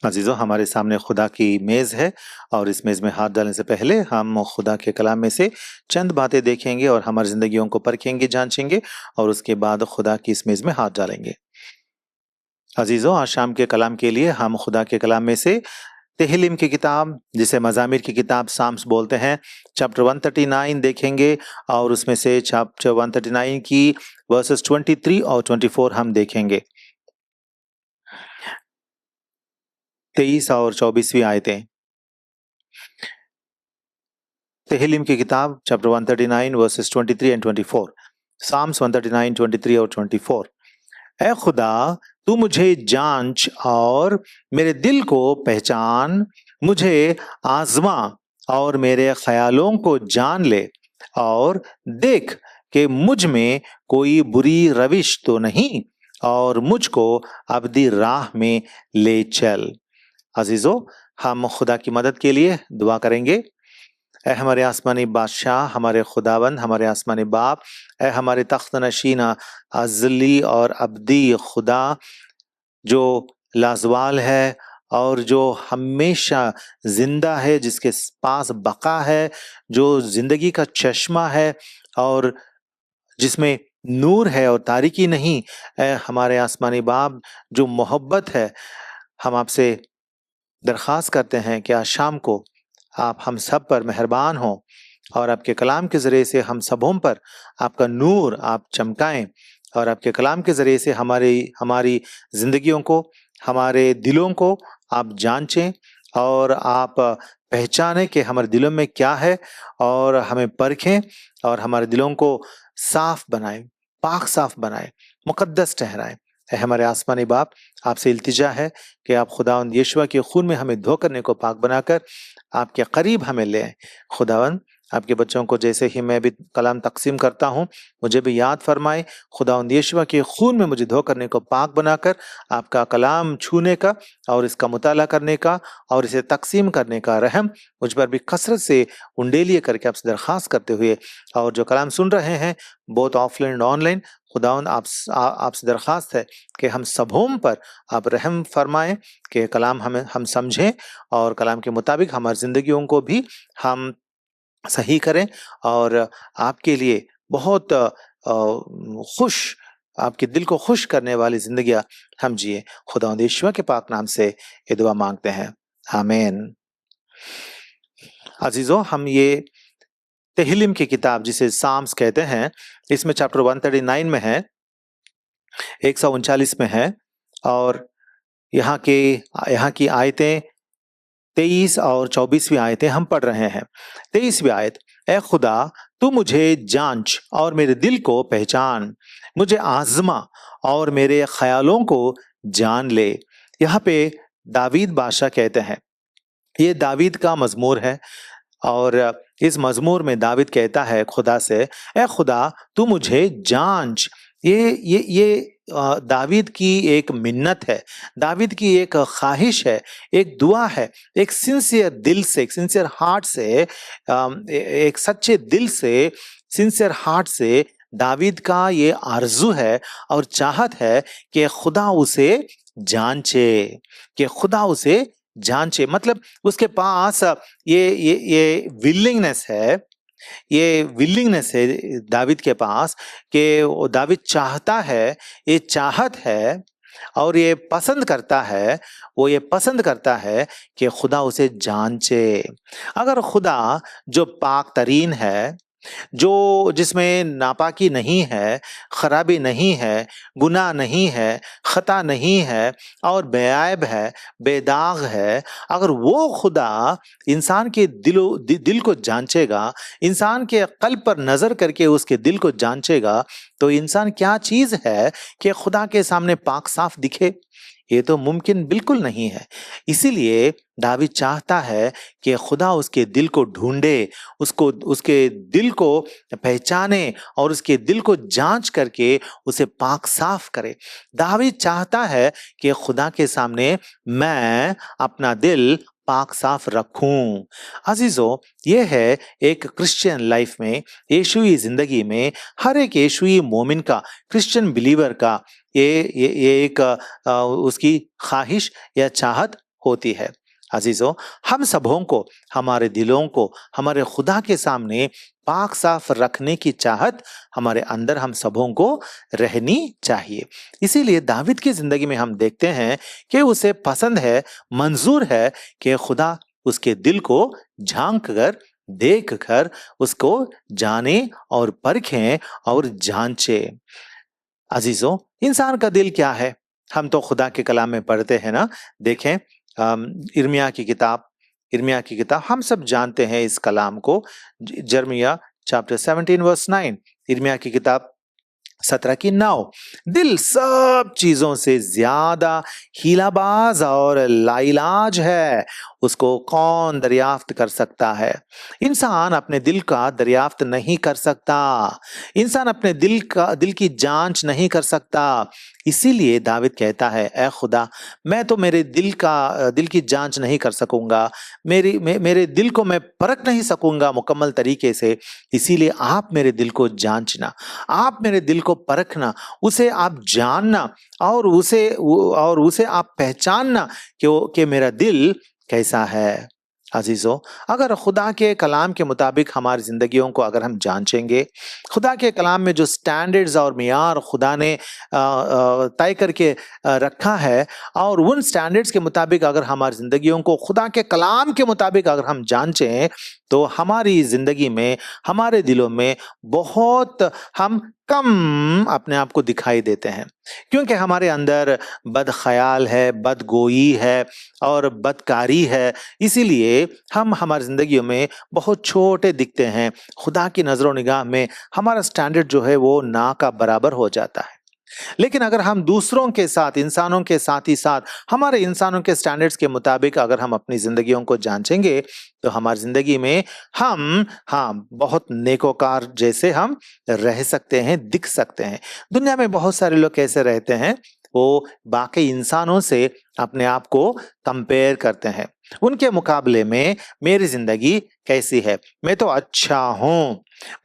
अजीज़ों, हमारे सामने खुदा की मेज़ है और इस मेज़ में हाथ डालने से पहले हम खुदा के कलाम में से चंद बातें देखेंगे और हमारी ज़िंदगियों को परखेंगे, जांचेंगे और उसके बाद खुदा की इस मेज़ में हाथ डालेंगे। अजीज़ों, आज शाम के कलाम के लिए हम खुदा के कलाम में से तेहलीम की किताब, जिसे मज़ामिर की किताब साम्स बोलते हैं, चैप्टर 139 देखेंगे और उसमें से चैप्टर 139 की वर्सेस 23 और 24 हम देखेंगे। 23 और 24वीं आयतें। तेहलीम की किताब चैप्टर 139 वर्सेस 23 एंड 24। साम्स 139, 23 और 24। ऐ खुदा, तू मुझे जांच और मेरे दिल को पहचान, मुझे आजमा और मेरे ख्यालों को जान ले और देख कि मुझ में कोई बुरी रविश तो नहीं और मुझको अबदी राह में ले चल। अजीजों, हम खुदा की मदद के लिए दुआ करेंगे। ऐ हमारे आसमानी बादशाह, हमारे खुदावंद, हमारे आसमानी बाप, ऐ हमारे तख्त नशीना अज़ली और अब्दी खुदा, जो लाजवाल है और जो हमेशा जिंदा है, जिसके पास बका है, जो जिंदगी का चश्मा है और जिसमें नूर है और तारीकी नहीं। ऐ हमारे आसमानी बाप, जो मोहब्बत है, हम आपसे दरख्वास्त करते हैं कि आज शाम को आप हम सब पर मेहरबान हों और आपके कलाम के ज़रिए से हम सबों पर आपका नूर आप चमकाएं और आपके कलाम के ज़रिए से हमारी हमारी ज़िंदगियों को, हमारे दिलों को आप जांचें और आप पहचानें कि हमारे दिलों में क्या है और हमें परखें और हमारे दिलों को साफ बनाएं, पाक साफ बनाएं, मुकद्दस ठहराएं। ऐ हमारे आसमानी बाप, आपसे इल्तिजा है कि आप खुदावंद यीशुआ के खून में हमें धो करने को पाक बनाकर आपके करीब हमें ले आए। खुदावंद, आपके बच्चों को जैसे ही मैं भी कलाम तकसीम करता हूँ, मुझे भी याद फरमाए, खुदावंद यीशुआ के खून में मुझे धो करने को पाक बनाकर आपका कलाम छूने का और इसका मुताला करने का और इसे तकसीम करने का रहम मुझ पर भी कसरत से उंडेलिए करके आपसे दरख्वास्त करते हुए, और जो कलाम सुन रहे हैं बहुत ऑफलाइन ऑनलाइन, खुदावंद आपसे दरख्वास्त है कि हम सबों पर आप रहम फरमाएं कि कलाम हम समझें और कलाम के मुताबिक हमारी ज़िंदगियों को भी हम सही करें और आपके लिए बहुत खुश, आपके दिल को खुश करने वाली ज़िंदगियाँ हम जिए। खुदावंद यीशुआ के पाक नाम से ये दुआ मांगते हैं, आमीन। अजीज़ों, हम ये तेहलीम की किताब, जिसे साम्स कहते हैं, इसमें चैप्टर 139 में है, 139 में है और यहाँ की आयतें 23 और 24वीं आयतें हम पढ़ रहे हैं। 23वीं आयत, ऐ खुदा, तू मुझे जांच और मेरे दिल को पहचान, मुझे आजमा और मेरे ख्यालों को जान ले। यहाँ पे दावीद बादशाह कहते हैं, ये दावीद का मजमूर है और इस मजमूर में दावीद कहता है खुदा से, ए खुदा, तू मुझे जांच। ये दावीद की एक मिन्नत है, दावीद की एक ख्वाहिश है, एक दुआ है, एक सिंसियर दिल से, एक सिंसियर हार्ट से, एक सच्चे दिल से, सिंसियर हार्ट से दावीद का ये आरजू है और चाहत है कि खुदा उसे जांचे, कि खुदा उसे जांचे। मतलब उसके पास ये विलिंगनेस है, ये विलिंगनेस है दावीद के पास कि वो दावीद चाहता है, ये चाहत है और ये पसंद करता है, वो ये पसंद करता है कि खुदा उसे जांचे। अगर खुदा जो पाक तरीन है, जो जिसमें नापाकी नहीं है, खराबी नहीं है, गुनाह नहीं है, खता नहीं है और बेऐब है, बेदाग है, अगर वो खुदा इंसान के दिल को जांचेगा, इंसान के कल्ब पर नजर करके उसके दिल को जांचेगा, तो इंसान क्या चीज है कि खुदा के सामने पाक साफ दिखे? ये तो मुमकिन बिल्कुल नहीं है। इसीलिए दावीद चाहता है कि खुदा उसके दिल को ढूंढे, उसको उसके दिल को पहचाने और उसके दिल को जांच करके उसे पाक साफ करे। दावीद चाहता है कि खुदा के सामने मैं अपना दिल पाक साफ रखूं। अजीजों, ये है एक क्रिश्चियन लाइफ में, यीशुई जिंदगी में हर एक यीशुई मोमिन का, क्रिश्चियन बिलीवर का ये एक उसकी ख्वाहिश या चाहत होती है। अजीजों, हम सबों को, हमारे दिलों को हमारे खुदा के सामने पाक साफ रखने की चाहत हमारे अंदर हम सबों को रहनी चाहिए। इसीलिए दाविद की जिंदगी में हम देखते हैं कि उसे पसंद है, मंजूर है कि खुदा उसके दिल को झांक कर, देख कर उसको जाने और परखें और जांचे। अजीजों, इंसान का दिल क्या है? हम तो खुदा के कलाम में पढ़ते हैं ना। देखें, इर्मिया की किताब, इर्मिया की किताब हम सब जानते हैं इस कलाम को। जर्मिया चैप्टर 17 वर्स 9, इर्मिया की किताब 17 की 9। दिल सब चीजों से ज्यादा हीलाबाज और लाइलाज है, उसको कौन दरियाफ्त कर सकता है? इंसान अपने दिल का दरियाफ्त नहीं कर सकता, इंसान अपने दिल की जांच नहीं कर सकता। इसीलिए दाविद कहता है, ए खुदा, मैं तो मेरे दिल की जांच नहीं कर सकूंगा, मेरे दिल को मैं परख नहीं सकूंगा मुकम्मल तरीके से। इसीलिए आप मेरे दिल को जांचना, आप मेरे दिल को परखना, उसे आप जानना और उसे आप पहचानना कि मेरा दिल कैसा है। अजीजों, अगर खुदा के कलाम के मुताबिक हमारी जिंदगियों को अगर हम जांचेंगे, खुदा के कलाम में जो स्टैंडर्ड्स और मियार खुदा ने तय करके रखा है, और उन स्टैंडर्ड्स के मुताबिक अगर हमारी जिंदगियों को खुदा के कलाम के मुताबिक अगर हम जांचें, तो हमारी जिंदगी में, हमारे दिलों में बहुत हम कम अपने आप को दिखाई देते हैं, क्योंकि हमारे अंदर बद ख्याल है, बदगोई है और बदकारी है। इसीलिए हम हमारी जिंदगियों में बहुत छोटे दिखते हैं। खुदा की नजरों निगाह में हमारा स्टैंडर्ड जो है वो ना का बराबर हो जाता है। लेकिन अगर हम दूसरों के साथ, इंसानों के साथ ही साथ हमारे इंसानों के स्टैंडर्ड्स के मुताबिक अगर हम अपनी जिंदगियों को जांचेंगे, तो हमारी जिंदगी में हम बहुत नेकोकार जैसे हम रह सकते हैं, दिख सकते हैं। दुनिया में बहुत सारे लोग कैसे रहते हैं? वो बाकी इंसानों से अपने आप को कंपेयर करते हैं, उनके मुकाबले में मेरी जिंदगी कैसी है, मैं तो अच्छा हूं,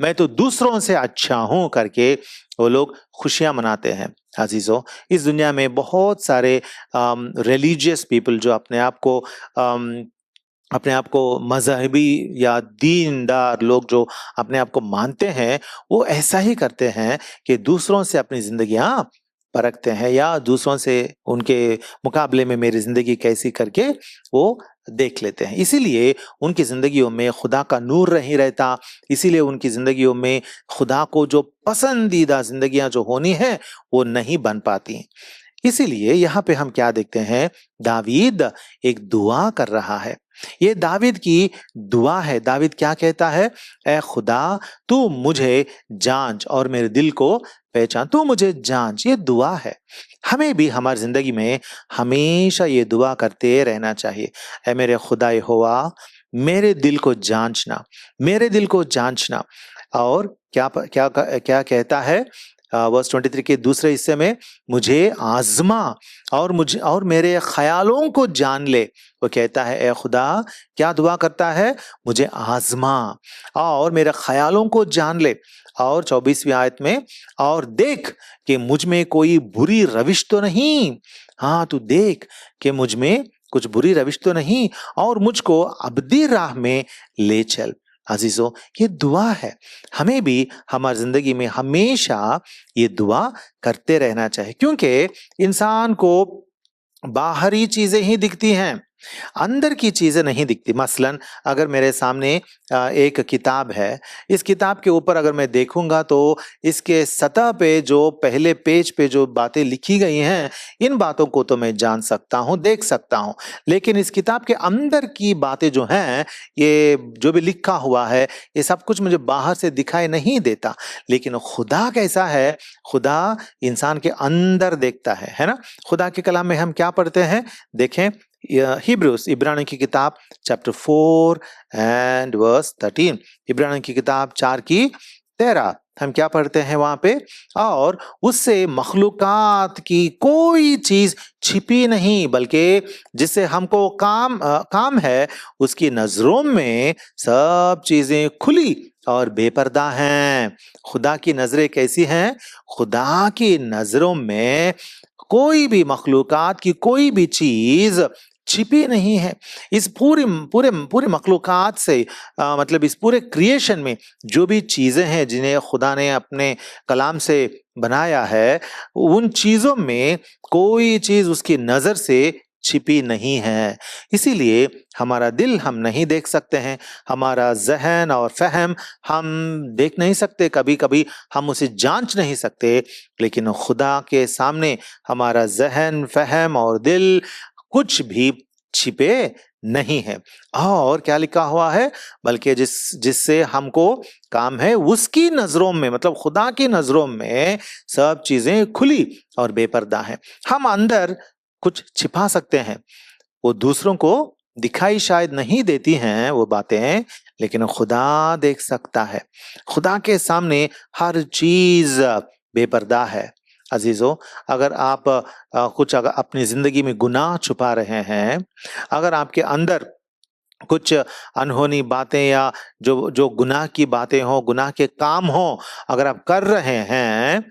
मैं तो दूसरों से अच्छा हूं करके वो लोग खुशियां मनाते हैं। अजीजों, इस दुनिया में बहुत सारे रिलीजियस पीपल जो अपने आप को मजहबी या दीनदार लोग जो अपने आप को मानते हैं, वो ऐसा ही करते हैं कि दूसरों से अपनी जिंदगियां परखते हैं, या दूसरों से उनके मुकाबले में मेरी जिंदगी कैसी करके वो देख लेते हैं। इसीलिए उनकी जिंदगियों में खुदा का नूर नहीं रहता, इसीलिए उनकी जिंदगियों में खुदा को जो पसंदीदा जिंदगियां जो होनी है वो नहीं बन पाती। इसीलिए यहाँ पे हम क्या देखते हैं? दावीद एक दुआ कर रहा है। ये दावीद की दुआ है। दावीद क्या कहता है? ए खुदा, तू मुझे जांच और मेरे दिल को पहचान, तू मुझे जांच। ये दुआ है। हमें भी हमारी जिंदगी में हमेशा ये दुआ करते रहना चाहिए। ए मेरे खुदा यहोवा, मेरे दिल को जांचना, मेरे दिल को जांचना। और क्या क्या क्या कहता है वर्स 23 के दूसरे हिस्से में? मुझे आजमा और मेरे ख्यालों को जान ले। वो कहता है, ए खुदा, क्या दुआ करता है? मुझे आजमा और मेरे ख्यालों को जान ले। और 24वीं आयत में, और देख कि मुझ में कोई बुरी रविश तो नहीं। हाँ, तू देख कि मुझ में कुछ बुरी रविश तो नहीं, और मुझको अबदी राह में ले चल। अजीजों, ये दुआ है। हमें भी हमारी जिंदगी में हमेशा ये दुआ करते रहना चाहिए, क्योंकि इंसान को बाहरी चीजें ही दिखती हैं, अंदर की चीजें नहीं दिखती। मसलन अगर मेरे सामने एक किताब है, इस किताब के ऊपर अगर मैं देखूंगा तो इसके सतह पे जो पहले पेज पे जो बातें लिखी गई हैं, इन बातों को तो मैं जान सकता हूं, देख सकता हूं। लेकिन इस किताब के अंदर की बातें जो हैं, ये जो भी लिखा हुआ है, ये सब कुछ मुझे बाहर से दिखाई नहीं देता। लेकिन खुदा कैसा है? खुदा इंसान के अंदर देखता है ना। खुदा के कलाम में हम क्या पढ़ते हैं? देखें, हिब्रूस, इब्रानी की किताब चैप्टर 4 एंड वर्स 13, इब्रानी की किताब 4 की 13 हम क्या पढ़ते हैं वहां पे? और उससे मखलूकात की कोई चीज छिपी नहीं, बल्कि जिससे हमको काम है, उसकी नजरों में सब चीजें खुली और बेपर्दा हैं। खुदा की नजरें कैसी हैं? खुदा की नजरों में कोई भी मखलूकात की कोई भी चीज छिपी नहीं है। इस पूरी पूरे पूरे मखलूकात से मतलब इस पूरे क्रिएशन में जो भी चीजें हैं जिन्हें खुदा ने अपने कलाम से बनाया है, उन चीजों में कोई चीज उसकी नजर से छिपी नहीं है। इसीलिए हमारा दिल हम नहीं देख सकते हैं, हमारा जहन और फहम हम देख नहीं सकते, कभी कभी हम उसे जांच नहीं सकते, लेकिन खुदा के सामने हमारा जहन, फहम और दिल कुछ भी छिपे नहीं है। और क्या लिखा हुआ है, बल्कि जिससे हमको काम है उसकी नजरों में, मतलब खुदा की नजरों में सब चीजें खुली और बेपर्दा हैं। हम अंदर कुछ छिपा सकते हैं, वो दूसरों को दिखाई शायद नहीं देती हैं वो बातें, लेकिन खुदा देख सकता है। खुदा के सामने हर चीज बेपर्दा है। अजीजों, अगर आप कुछ अगर अपनी जिंदगी में गुनाह छुपा रहे हैं, अगर आपके अंदर कुछ अनहोनी बातें या जो जो गुनाह की बातें हो, गुनाह के काम हो, अगर आप कर रहे हैं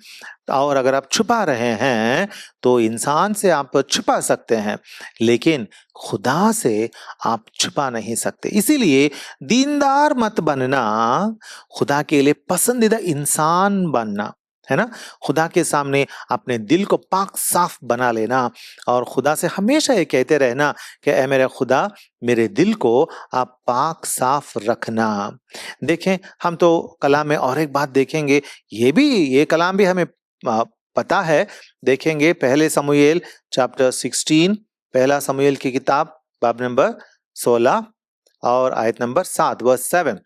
और अगर आप छुपा रहे हैं, तो इंसान से आप छुपा सकते हैं, लेकिन खुदा से आप छुपा नहीं सकते। इसीलिए दीनदार मत बनना, खुदा के लिए पसंदीदा इंसान बनना, है ना। खुदा के सामने अपने दिल को पाक साफ बना लेना और खुदा से हमेशा ये कहते रहना कि ऐ मेरे खुदा, मेरे दिल को आप पाक साफ रखना। देखें, हम तो कलाम में और एक बात देखेंगे, ये कलाम भी हमें पता है। देखेंगे पहले समूएल चैप्टर 16, पहला समूएल की किताब बाब नंबर 16 और आयत नंबर 7, वर्स 7।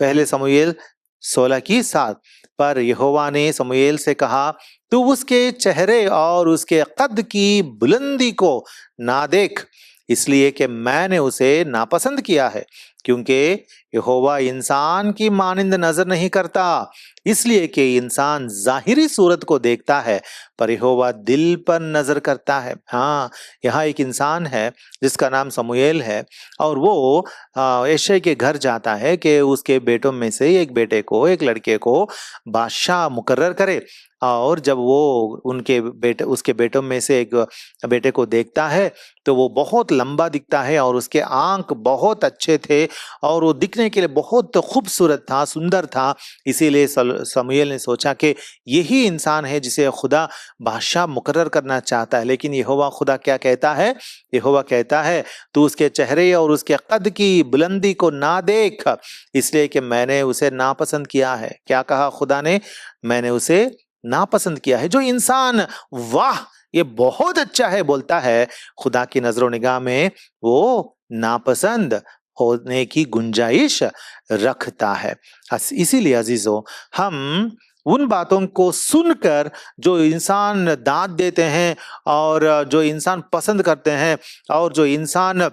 पहले समूएल 16 की 7। पर यहोवा ने समूएल से कहा, तू उसके चेहरे और उसके कद की बुलंदी को ना देख, इसलिए कि मैंने उसे नापसंद किया है। क्योंकि यहोवा इंसान की मानिंद नजर नहीं करता, इसलिए कि इंसान जाहिरी सूरत को देखता है, पर यहोवा दिल पर नजर करता है। हाँ, यहाँ एक इंसान है जिसका नाम समूएल है, और वो यिशै के घर जाता है कि उसके बेटों में से एक बेटे को, एक लड़के को बादशाह मुकर्रर करे। और जब वो उसके बेटों में से एक बेटे को देखता है, तो वो बहुत लंबा दिखता है और उसके आंख बहुत अच्छे थे और वो दिखने के लिए बहुत खूबसूरत था, सुंदर था। इसीलिए समूएल ने सोचा कि यही इंसान है जिसे खुदा बादशाह मुकर्रर करना चाहता है। लेकिन यहोवा खुदा क्या कहता है? यहोवा कहता है, तू उसके चेहरे और उसके कद की बुलंदी को ना देख, इसलिए कि मैंने उसे नापसंद किया है। क्या कहा खुदा ने? मैंने उसे नापसंद किया है। जो इंसान वाह ये बहुत अच्छा है बोलता है, खुदा की नजरों निगाह में वो नापसंद होने की गुंजाइश रखता है। इसीलिए अजीजों, हम उन बातों को सुनकर जो इंसान दाद देते हैं और जो इंसान पसंद करते हैं और जो इंसान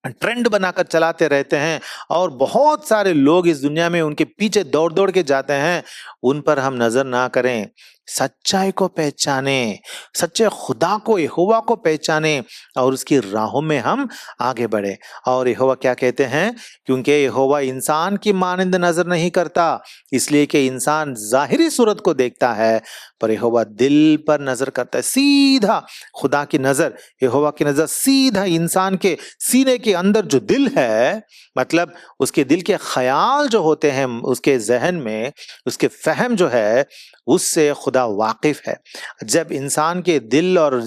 ट्रेंड बनाकर चलाते रहते हैं और बहुत सारे लोग इस दुनिया में उनके पीछे दौड़ दौड़ के जाते हैं, उन पर हम नजर ना करें। सच्चाई को पहचाने, सच्चे खुदा को, यहोवा को पहचाने और उसकी राहों में हम आगे बढ़े। और यहोवा क्या कहते हैं? क्योंकि यहोवा इंसान की मानिंद नजर नहीं करता, इसलिए कि इंसान जाहिरी सूरत को देखता है, पर यहोवा दिल पर नजर करता है। सीधा खुदा की नजर, यहोवा की नजर सीधा इंसान के सीने के अंदर जो दिल है, मतलब उसके दिल के ख्याल जो होते हैं उसके जहन में, उसके फहम जो है, उससे खुदा वाकिफ है। जब इंसान के दिल और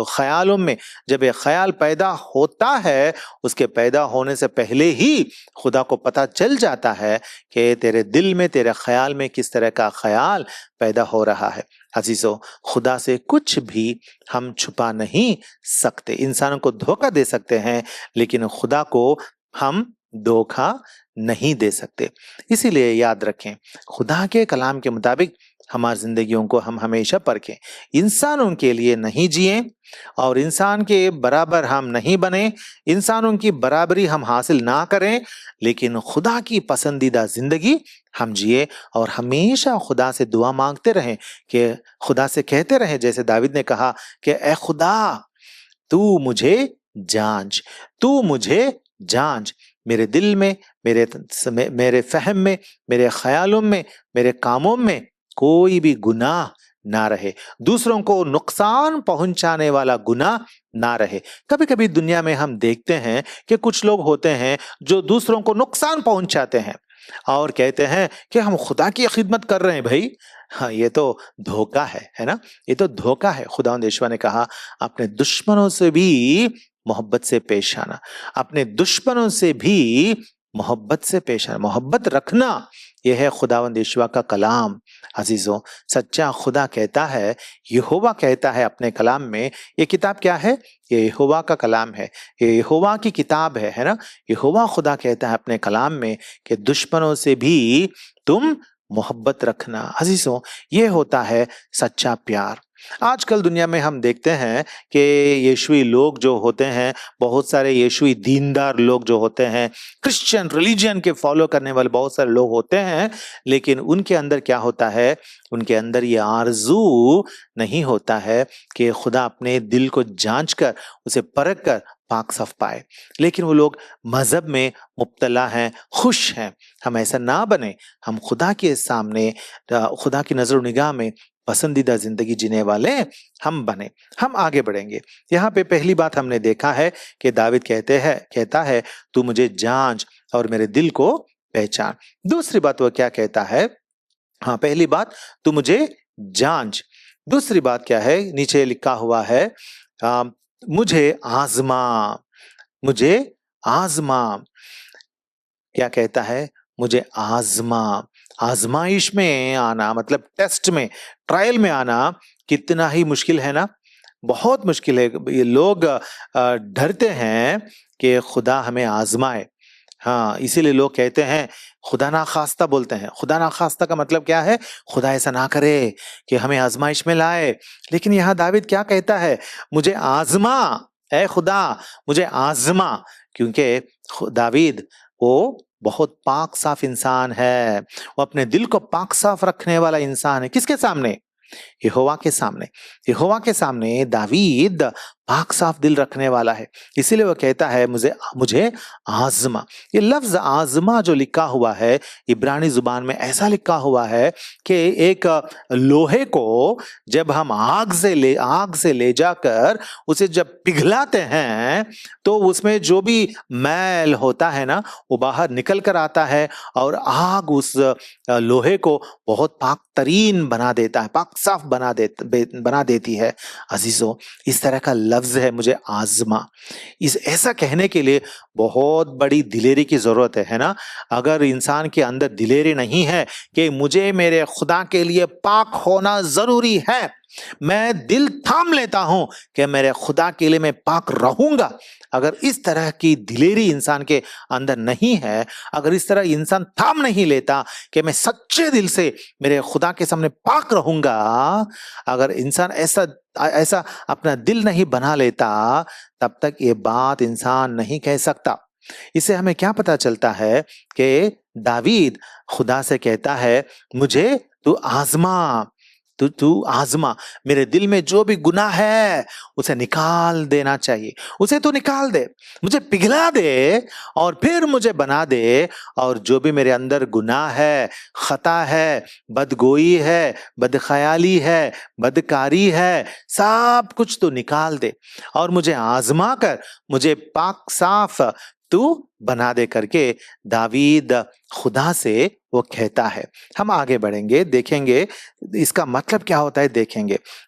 ख्यालों में जब एक ख्याल पैदा होता है, उसके पैदा होने से पहले ही खुदा को पता चल जाता है कि तेरे दिल में, तेरे ख्याल में किस तरह का ख्याल पैदा हो रहा है। अजीजों, खुदा से कुछ भी हम छुपा नहीं सकते। इंसानों को धोखा दे सकते हैं, लेकिन खुदा को हम धोखा नहीं दे सकते। इसीलिए याद रखें, खुदा के कलाम के मुताबिक हमारी जिंदगियों को हम हमेशा परखें। इंसानों के लिए नहीं जिए और इंसान के बराबर हम नहीं बने, इंसानों की बराबरी हम हासिल ना करें, लेकिन खुदा की पसंदीदा जिंदगी हम जिए और हमेशा खुदा से दुआ मांगते रहें, कि खुदा से कहते रहें, जैसे दाविद ने कहा कि ए खुदा, तू मुझे जांच, तू मुझे जांच, मेरे दिल में, मेरे फहम में, मेरे ख्यालों में, मेरे कामों में कोई भी गुनाह ना रहे, दूसरों को नुकसान पहुंचाने वाला गुनाह ना रहे। कभी कभी दुनिया में हम देखते हैं कि कुछ लोग होते हैं जो दूसरों को नुकसान पहुंचाते हैं और कहते हैं कि हम खुदा की खिदमत कर रहे हैं। भाई हाँ, ये तो धोखा है ना, ये तो धोखा है। खुदावंद यहोवा ने कहा अपने दुश्मनों से भी मोहब्बत से पेश आना, अपने दुश्मनों से भी मोहब्बत से पेश आना, मोहब्बत रखना, यह है खुदावंद यहोवा का कलाम। अजीजों, सच्चा खुदा कहता है, यहोवा कहता है अपने कलाम में, ये किताब क्या है? ये यहोवा का कलाम है, ये यहोवा की किताब है ना। यहोवा खुदा कहता है अपने कलाम में कि दुश्मनों से भी तुम मोहब्बत रखना। अजीजों, ये होता है सच्चा प्यार। आजकल दुनिया में हम देखते हैं कि यीशुई लोग जो होते हैं, बहुत सारे यीशुई दीनदार लोग जो होते हैं, क्रिश्चियन रिलीजन के फॉलो करने वाले बहुत सारे लोग होते हैं, लेकिन उनके अंदर क्या होता है? उनके अंदर ये आरजू नहीं होता है कि खुदा अपने दिल को जांच कर, उसे परख कर पाक साफ पाए। लेकिन वो लोग मजहब में मुब्तला हैं, खुश हैं। हम ऐसा ना बने, हम खुदा के सामने, खुदा की नजर निगाह में पसंदीदा जिंदगी जीने वाले हम बने, हम आगे बढ़ेंगे। यहाँ पे पहली बात हमने देखा है कि दाविद कहता है तू मुझे जांच और मेरे दिल को पहचान। दूसरी बात वो क्या कहता है? हाँ, पहली बात तू मुझे जांच, दूसरी बात क्या है? नीचे लिखा हुआ है मुझे आजमा, मुझे आजमा। क्या कहता है? मुझे आजमा। आजमाइश में आना मतलब टेस्ट में, ट्रायल में आना कितना ही मुश्किल है ना, बहुत मुश्किल है। ये लोग डरते हैं कि खुदा हमें आजमाए। हाँ, इसीलिए लोग कहते हैं खुदा ना खास्ता बोलते हैं। खुदा ना खास्ता का मतलब क्या है? खुदा ऐसा ना करे कि हमें आजमाइश में लाए। लेकिन यहाँ दाविद क्या कहता है? मुझे आजमा, ऐ खुदा मुझे आजमा। क्योंकि दाविद वो बहुत पाक साफ इंसान है, वो अपने दिल को पाक साफ रखने वाला इंसान है। किसके सामने? यहोवा के सामने। यहोवा के सामने दावीद पाक साफ दिल रखने वाला है। इसीलिए वो कहता है मुझे आजमा। ये लफ्ज आजमा जो लिखा हुआ है इब्रानी जुबान में, ऐसा लिखा हुआ है कि एक लोहे को जब हम आग से ले जाकर उसे जब पिघलाते हैं तो उसमें जो भी मैल होता है ना, वो बाहर निकल कर आता है और आग उस लोहे को बहुत पाक तरीन बना देता है, पाक साफ बना देती है। अजीजों, इस तरह का लफ्ज है मुझे आजमा। इस ऐसा कहने के लिए बहुत बड़ी दिलेरी की जरूरत है ना। अगर इंसान के अंदर दिलेरी नहीं है कि मुझे मेरे खुदा के लिए पाक होना जरूरी है, मैं दिल थाम लेता हूं कि मेरे खुदा के लिए मैं पाक रहूंगा, अगर इस तरह की दिलेरी इंसान के अंदर नहीं है, अगर इस तरह इंसान थाम नहीं लेता कि मैं सच्चे दिल से मेरे खुदा के सामने पाक रहूंगा, अगर इंसान ऐसा अपना दिल नहीं बना लेता, तब तक ये बात इंसान नहीं कह सकता। इससे हमें क्या पता चलता है कि दावीद खुदा से कहता है मुझे तू आजमा, तू आजमा, मेरे दिल में जो भी गुनाह है उसे निकाल देना चाहिए, उसे तू निकाल दे, मुझे पिघला दे और फिर मुझे बना दे। और जो भी मेरे अंदर गुनाह है, खता है, बदगोई है, बदख्याली है, बदकारी है, सब कुछ तू निकाल दे और मुझे आजमा कर मुझे पाक साफ तू बना दे करके दावीद खुदा से वो कहता है। हम आगे बढ़ेंगे, देखेंगे इसका मतलब क्या होता है,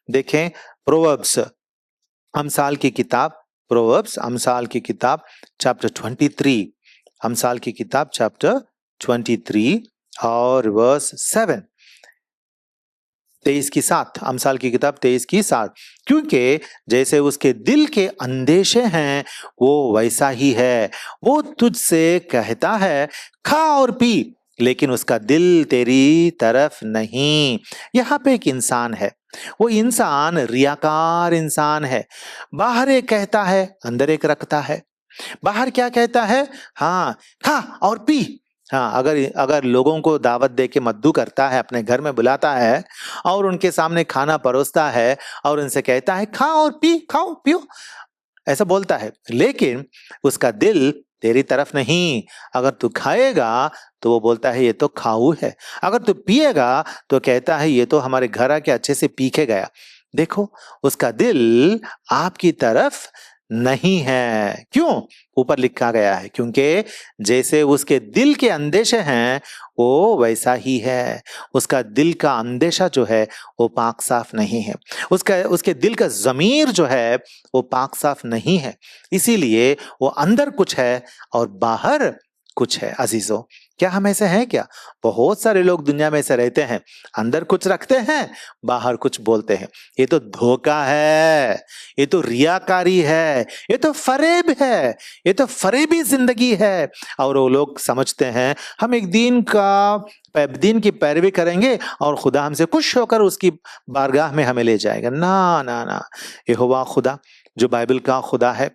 देखें प्रोवर्ब्स अमसाल की किताब, प्रोवर्ब्स अमसाल की किताब चैप्टर 23, अमसाल की किताब चैप्टर 23 और वर्स 7, 23 की 7, अमसाल की किताब 23 की 7। क्योंकि जैसे उसके दिल के अंदेशे हैं वो वैसा ही है, वो तुझसे कहता है खा और पी, लेकिन उसका दिल तेरी तरफ नहीं। यहाँ पे एक इंसान है, वो इंसान रियाकार इंसान है। बाहर एक कहता है, अंदर एक रखता है। बाहर क्या कहता है? हाँ खा और पी। हाँ, अगर लोगों को दावत दे के मद्दू करता है, अपने घर में बुलाता है और उनके सामने खाना परोसता है और उनसे कहता है खा और पी, खाओ पियो, ऐसा बोलता है, लेकिन उसका दिल तेरी तरफ नहीं। अगर तू खाएगा तो वो बोलता है ये तो खाऊ है, अगर तू पिएगा तो कहता है ये तो हमारे घर आके अच्छे से पी के गया। देखो, उसका दिल आपकी तरफ नहीं है। क्यों? ऊपर लिखा गया है, क्योंकि जैसे उसके दिल के अंदेशे हैं वो वैसा ही है। उसका दिल का अंदेशा जो है वो पाक साफ नहीं है, उसके दिल का जमीर जो है वो पाक साफ नहीं है। इसीलिए वो अंदर कुछ है और बाहर कुछ है। अजीजों, क्या हम ऐसे हैं क्या? बहुत सारे लोग दुनिया में ऐसे रहते हैं, अंदर कुछ रखते हैं, बाहर कुछ बोलते हैं। ये तो धोखा है, ये तो रियाकारी है, ये तो फरेब है, ये तो फरेबी जिंदगी है। और वो लोग समझते हैं हम एक दिन की पैरवी करेंगे और खुदा हमसे खुश होकर उसकी बारगाह में हमें ले जाएगा। ना ना ना, यहोवा खुदा जो बाइबल का खुदा है,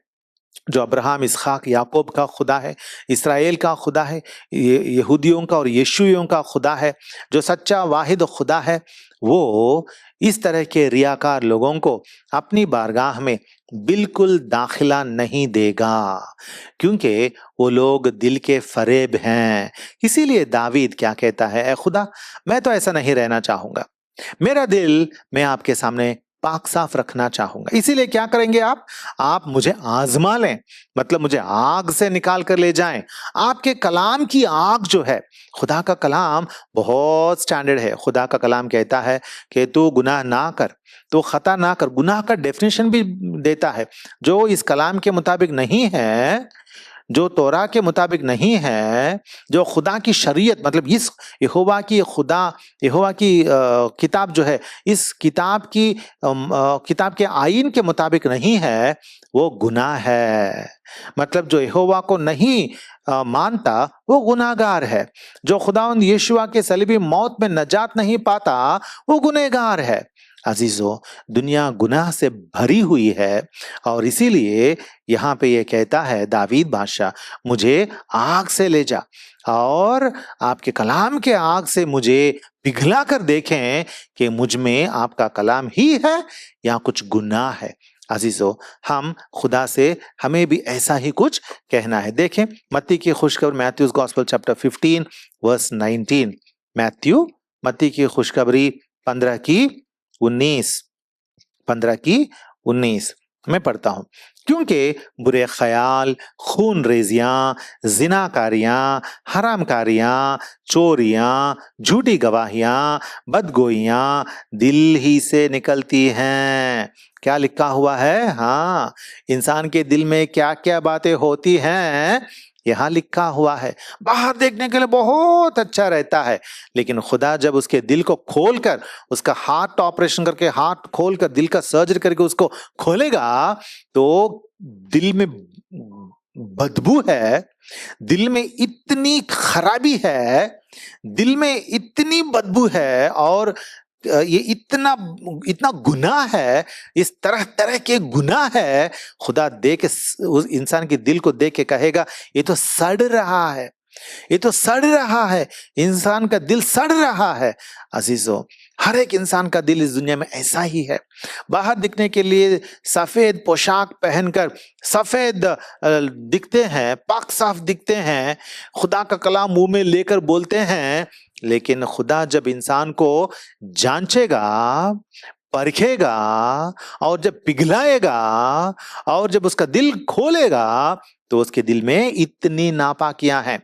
जो अब्राहम, इसहाक, याकूब का खुदा है, इसराइल का खुदा है, यहूदियों का और यीशुइयों का खुदा है, जो सच्चा वाहिद खुदा है, वो इस तरह के रियाकार लोगों को अपनी बारगाह में बिल्कुल दाखिला नहीं देगा, क्योंकि वो लोग दिल के फरेब हैं। इसीलिए दावीद क्या कहता है, ऐ खुदा, मैं तो ऐसा नहीं रहना चाहूंगा, मेरा दिल मैं आपके सामने पाक साफ रखना चाहूंगा। इसीलिए क्या करेंगे आप मुझे आजमा लें, मतलब मुझे आग से निकाल कर ले जाएं। आपके कलाम की आग जो है, खुदा का कलाम बहुत स्टैंडर्ड है। खुदा का कलाम कहता है कि तू गुनाह ना कर, तो खता ना कर। गुनाह का डेफिनेशन भी देता है। जो इस कलाम के मुताबिक नहीं है, जो तोरा के मुताबिक नहीं है, जो खुदा की शरीयत, मतलब इस यहोवा की किताब जो है, इस किताब के आईन के मुताबिक नहीं है, वो गुनाह है। मतलब जो यहोवा को नहीं मानता वो गुनाहगार है। जो खुदावंद यीशुआ के सलीबी मौत में नजात नहीं पाता वो गुनहगार है। अजीजों, दुनिया गुनाह से भरी हुई है और इसीलिए यहाँ पे ये कहता है दावीद बादशाह, मुझे आग से ले जा और आपके कलाम के आग से मुझे पिघला कर देखें कि मुझ में आपका कलाम ही है या कुछ गुनाह है। अजीजों, हम खुदा से हमें भी ऐसा ही कुछ कहना है। देखें मत्ती की खुशखबरी, मैथ्यूज गॉस्पेल चैप्टर 15 वर्स 19। मत्ती की खुशखबरी 15 की 19 मैं पढ़ता हूं। क्योंकि बुरे ख्याल, खून रेजियां, जिनाकारियां, हरामकारियां, चोरियां, झूठी गवाहियां, बदगोइयां दिल ही से निकलती हैं। क्या लिखा हुआ है? हाँ, इंसान के दिल में क्या क्या बातें होती हैं यहाँ लिखा हुआ है। बाहर देखने के लिए बहुत अच्छा रहता है, लेकिन खुदा जब उसके दिल को खोलकर, उसका हार्ट ऑपरेशन करके, हार्ट खोलकर, दिल का सर्जरी करके उसको खोलेगा, तो दिल में बदबू है, दिल में इतनी खराबी है, दिल में इतनी बदबू है और ये इतना इतना गुनाह है, इस तरह तरह के गुनाह है। खुदा देख के उस इंसान के दिल को देख के कहेगा ये तो सड़ रहा है, ये तो सड़ रहा है, इंसान का दिल सड़ रहा है। अजीजों, हर एक इंसान का दिल इस दुनिया में ऐसा ही है। बाहर दिखने के लिए सफेद पोशाक पहनकर सफेद दिखते हैं, पाक साफ दिखते हैं, खुदा का कलाम मुंह में लेकर बोलते हैं, लेकिन खुदा जब इंसान को जांचेगा, परखेगा और जब पिघलाएगा और जब उसका दिल खोलेगा तो उसके दिल में इतनी नापाकियां हैं।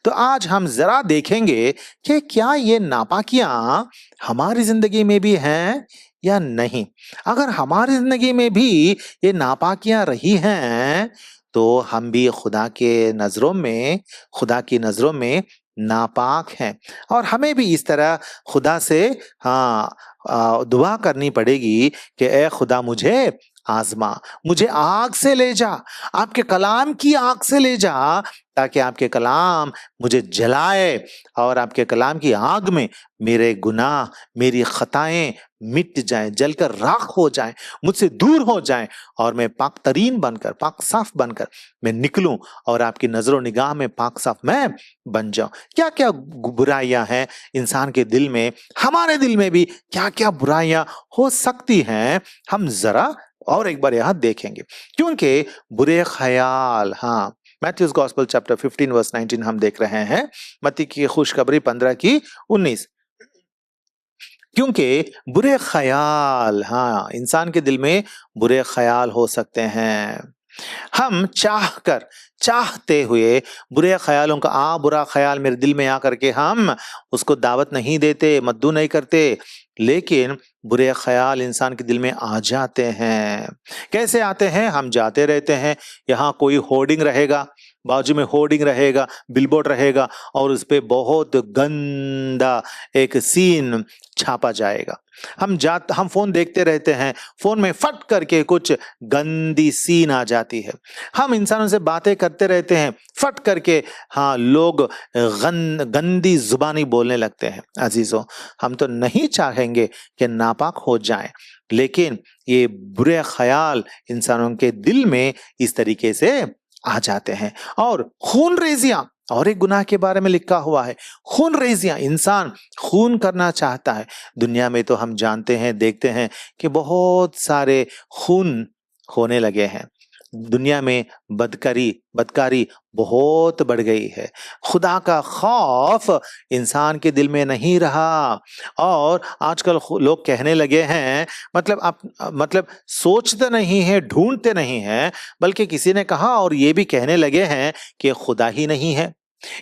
तो आज हम जरा देखेंगे कि क्या ये नापाकियां हमारी जिंदगी में भी हैं या नहीं। अगर हमारी जिंदगी में भी ये नापाकियां रही हैं तो हम भी खुदा की नजरों में नापाक हैं और हमें भी इस तरह खुदा से दुआ करनी पड़ेगी कि ए खुदा मुझे आजमा, मुझे आग से ले जा, आपके कलाम की आग से ले जा, ताकि आपके कलाम मुझे जलाए और आपके कलाम की आग में मेरे गुनाह, मेरी खताएं मिट जाएं, जलकर राख हो जाएं, मुझसे दूर हो जाएं और मैं पाक तरीन बनकर, पाक साफ बनकर मैं निकलूं और आपकी नजरों निगाह में पाक साफ मैं बन जाऊं। क्या क्या बुराइयां हैं इंसान के दिल में, हमारे दिल में भी क्या क्या बुराइयां हो सकती हैं, हम जरा और एक बार यहां देखेंगे। क्योंकि बुरे ख्याल, हाँ, मैथ्यूज गॉस्पेल चैप्टर 15 वर्स 19 हम देख रहे हैं, मत्ती की खुशखबरी 15 की 19। क्योंकि बुरे ख्याल, हाँ, इंसान के दिल में बुरे ख्याल हो सकते हैं। हम चाहते हुए बुरे ख्यालों का बुरा ख्याल मेरे दिल में आकर के हम उसको दावत नहीं देते, मद्दू नहीं करते, लेकिन बुरे ख्याल इंसान के दिल में आ जाते हैं। कैसे आते हैं? हम जाते रहते हैं, यहाँ कोई होर्डिंग रहेगा, बाजू में होर्डिंग रहेगा, बिलबोर्ड रहेगा, और उस पे बहुत गंदा एक सीन छापा जाएगा। हम फोन देखते रहते हैं, फोन में फट करके कुछ गंदी सीन आ जाती है। हम इंसानों से बातें करते रहते हैं, फट करके लोग गंदी जुबानी बोलने लगते हैं। अजीजों, हम तो नहीं चाहेंगे कि नापाक हो जाएं, लेकिन ये बुरे ख्याल इंसानों के दिल में इस तरीके से आ जाते हैं। और खून रेजियां, और एक गुनाह के बारे में लिखा हुआ है, खून रेजियां, इंसान खून करना चाहता है। दुनिया में तो हम जानते हैं, देखते हैं कि बहुत सारे खून होने लगे हैं। दुनिया में बदकारी बहुत बढ़ गई है। खुदा का खौफ इंसान के दिल में नहीं रहा। और आजकल लोग कहने लगे हैं, मतलब सोचते नहीं है, ढूंढते नहीं है, बल्कि किसी ने कहा और ये भी कहने लगे हैं कि खुदा ही नहीं है।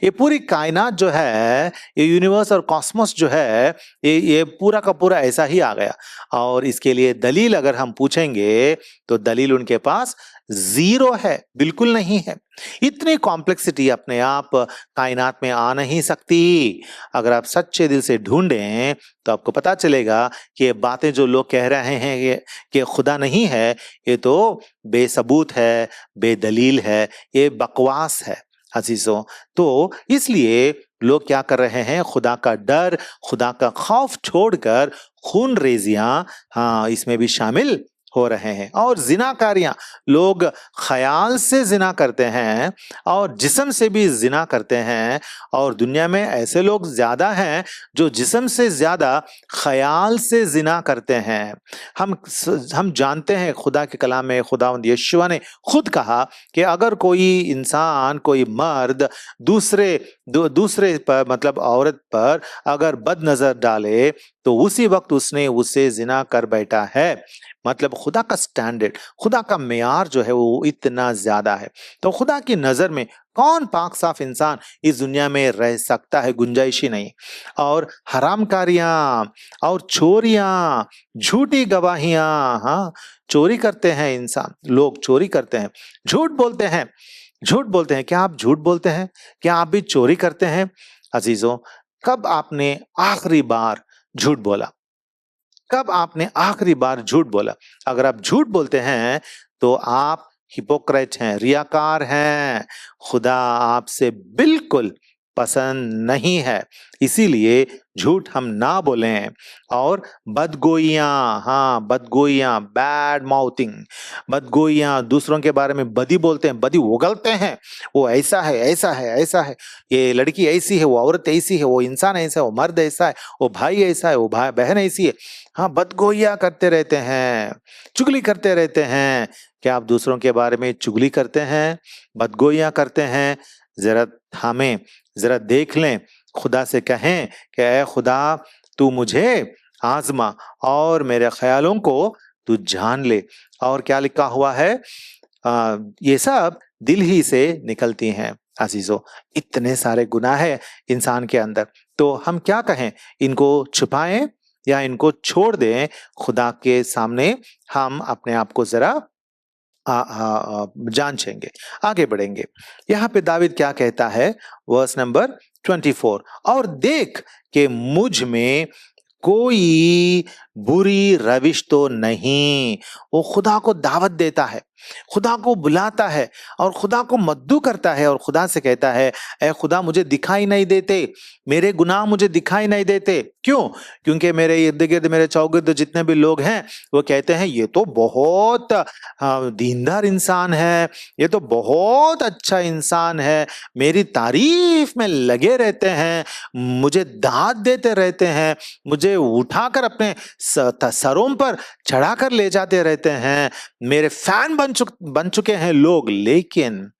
ये पूरी कायनात जो है, ये यूनिवर्स और कॉस्मोस जो है, ये पूरा का पूरा ऐसा ही आ गया। और इसके लिए दलील अगर हम पूछेंगे तो दलील उनके पास जीरो है, बिल्कुल नहीं है। इतनी कॉम्प्लेक्सिटी अपने आप कायनात में आ नहीं सकती। अगर आप सच्चे दिल से ढूंढें तो आपको पता चलेगा कि ये बातें जो लोग कह रहे हैं कि खुदा नहीं है, ये तो बेसबूत है, बेदलील है, ये बकवास है। अजीजों, तो इसलिए लोग क्या कर रहे हैं? खुदा का डर, खुदा का खौफ छोड़कर खून रेजियां इसमें भी शामिल हो रहे हैं। और जिनाकारियां, लोग ख्याल से जिना करते हैं और जिस्म से भी जिना करते हैं। और दुनिया में ऐसे लोग ज्यादा हैं जो जिस्म से ज्यादा ख्याल से जिना करते हैं। हम जानते हैं, खुदा के कलाम में खुदावंद यहोवा ने खुद कहा कि अगर कोई इंसान, कोई मर्द दूसरे पर, मतलब औरत पर अगर बद नजर डाले तो उसी वक्त उसने उससे जिना कर बैठा है। मतलब खुदा का स्टैंडर्ड, खुदा का मेयार जो है वो इतना ज्यादा है। तो खुदा की नजर में कौन पाक साफ इंसान इस दुनिया में रह सकता है? गुंजाइश ही नहीं। और हरामकारियां और चोरियां, झूठी गवाहियां, चोरी करते हैं इंसान, लोग चोरी करते हैं, झूठ बोलते हैं। क्या आप झूठ बोलते हैं? क्या आप भी चोरी करते हैं? अजीजों, कब आपने आखिरी बार झूठ बोला? कब आपने आखिरी बार झूठ बोला? अगर आप झूठ बोलते हैं तो आप हिपोक्रेट हैं, रियाकार हैं। खुदा आपसे बिल्कुल पसंद नहीं है। इसीलिए झूठ हम ना बोलें। और बदगोइयां, बैड माउथिंग, बदगोइयां, दूसरों के बारे में बदी बोलते हैं, बदी उगलते हैं। वो ऐसा है, ऐसा है, ऐसा है, ये लड़की ऐसी है, वो औरत ऐसी है, वो इंसान ऐसा है, वो मर्द ऐसा है, वो भाई ऐसा है, वो बहन ऐसी है। बदगोइयां करते रहते हैं, चुगली करते रहते हैं। क्या आप दूसरों के बारे में चुगली करते हैं, बदगोइयां करते हैं? जरा देख लें, खुदा से कहें कि ऐ खुदा, तू मुझे आजमा और मेरे ख्यालों को तू जान ले। और क्या लिखा हुआ है? ये सब दिल ही से निकलती हैं। अजीजों, इतने सारे गुनाह है इंसान के अंदर, तो हम क्या कहें? इनको छुपाएं या इनको छोड़ दें? खुदा के सामने हम अपने आप को जरा जांचेंगे, आगे बढ़ेंगे। यहाँ पे दाविद क्या कहता है? वर्स नंबर 24, और देख कि मुझ में कोई बुरी रविश तो नहीं। वो खुदा को दावत देता है, खुदा को बुलाता है और खुदा को मद्दू करता है और खुदा से कहता है, ऐ खुदा, मुझे दिखाई नहीं देते, मेरे गुनाह मुझे दिखाई नहीं देते। क्यों? क्योंकि मेरे इर्द गिर्द, मेरे चौगिर्द जितने भी लोग हैं वो कहते हैं ये तो बहुत दीनदार इंसान है, ये तो बहुत अच्छा इंसान है, मेरी तारीफ में लगे रहते हैं, मुझे दाद देते रहते हैं, मुझे उठाकर अपने सरों पर चढ़ाकर ले जाते रहते हैं, मेरे फैन बन चुके हैं लोग। लेकिन